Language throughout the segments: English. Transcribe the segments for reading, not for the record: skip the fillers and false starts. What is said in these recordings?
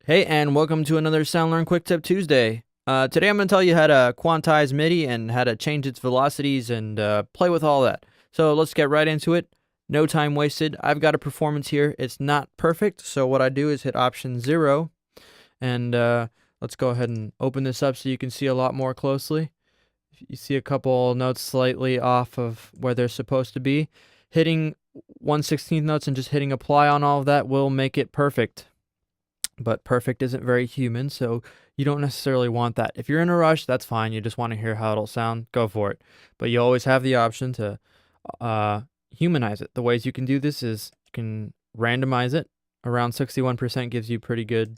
Hey, and welcome to another Sound Learn Quick Tip Tuesday. Today I'm going to tell you how to quantize MIDI and how to change its velocities and play with all that. So let's get right into it. No time wasted. I've got a performance here. It's not perfect, so what I do is hit Option 0, and let's go ahead and open this up so you can see a lot more closely. You see a couple notes slightly off of where they're supposed to be. Hitting 1/16 notes and just hitting apply on all of that will make it perfect. But perfect isn't very human, so you don't necessarily want that. If you're in a rush, that's fine. You just want to hear how it'll sound, go for it. But you always have the option to humanize it. The ways you can do this is you can randomize it. Around 61% gives you pretty good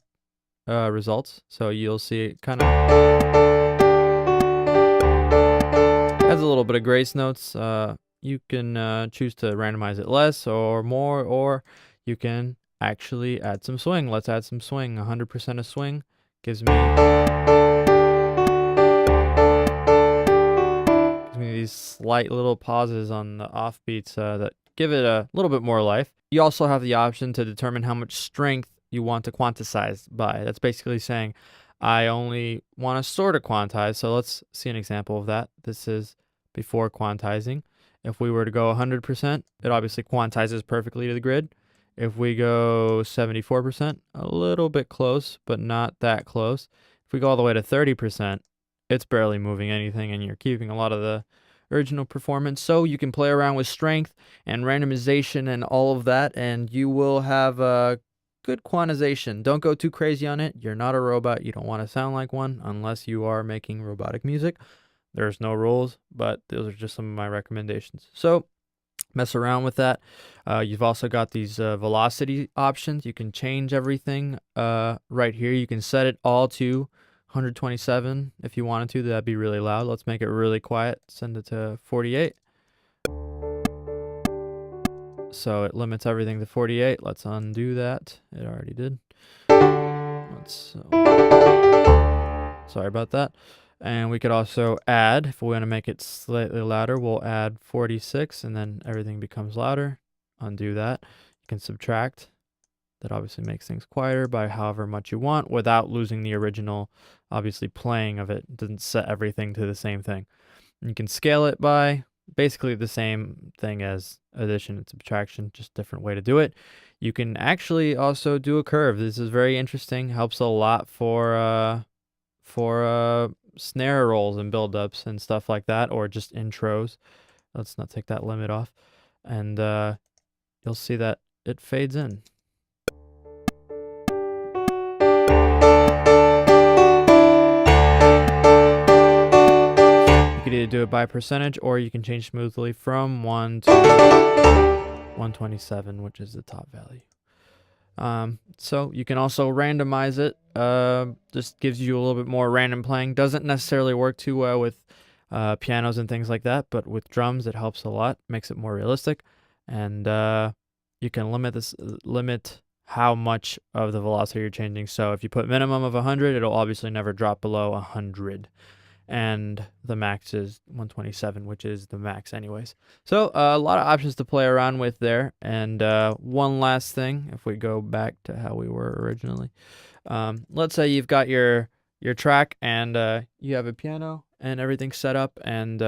results. So you'll see it kind of has a little bit of grace notes. You can choose to randomize it less or more, or you can actually add some swing. Let's add some swing. 100% of swing gives me these slight little pauses on the offbeats that give it a little bit more life. You also have the option to determine how much strength you want to quantize by. That's basically saying I only want to sort of quantize. So let's see an example of that. This is before quantizing. If we were to go 100%, it obviously quantizes perfectly to the grid. If we go 74%, a little bit close, but not that close. If we go all the way to 30%, it's barely moving anything, and you're keeping a lot of the original performance. So you can play around with strength and randomization and all of that, and you will have a good quantization. Don't go too crazy on it. You're not a robot. You don't want to sound like one unless you are making robotic music. There's no rules, but those are just some of my recommendations. So mess around with that. You've also got these velocity options. You can change everything right here. You can set it all to 127 if you wanted to. That'd be really loud. Let's make it really quiet. Send it to 48. So it limits everything to 48. Let's undo that. It already did. Sorry about that. And we could also add, if we want to make it slightly louder, we'll add 46, and then everything becomes louder. Undo that. You can subtract. That obviously makes things quieter by however much you want without losing the original, obviously, playing of it. It doesn't set everything to the same thing. And you can scale it by basically the same thing as addition and subtraction, just different way to do it. You can actually also do a curve. This is very interesting. Helps a lot for snare rolls and build-ups and stuff like that, or just intros. Let's not take that limit off, and you'll see that it fades in. You could either do it by percentage, or you can change smoothly from 1 to 127, which is the top value. So you can also randomize it. Just gives you a little bit more random playing. Doesn't necessarily work too well with pianos and things like that, but with drums it helps a lot. Makes it more realistic, and you can limit how much of the velocity you're changing. So if you put minimum of 100, it'll obviously never drop below 100. And the max is 127, which is the max anyways. So a lot of options to play around with there. And one last thing, if we go back to how we were originally, let's say you've got your track, and you have a piano and everything set up, and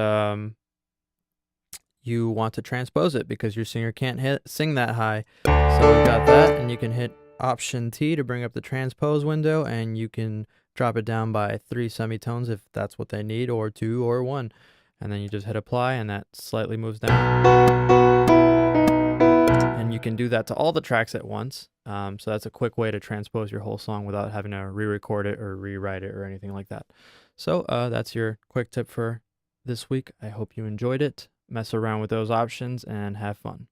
you want to transpose it because your singer can't sing that high. So we've got that, and you can hit Option T to bring up the transpose window, and you can drop it down by 3 semitones if that's what they need, or 2 or 1. And then you just hit apply, and that slightly moves down. And you can do that to all the tracks at once. So that's a quick way to transpose your whole song without having to re-record it or rewrite it or anything like that. So that's your quick tip for this week. I hope you enjoyed it. Mess around with those options and have fun.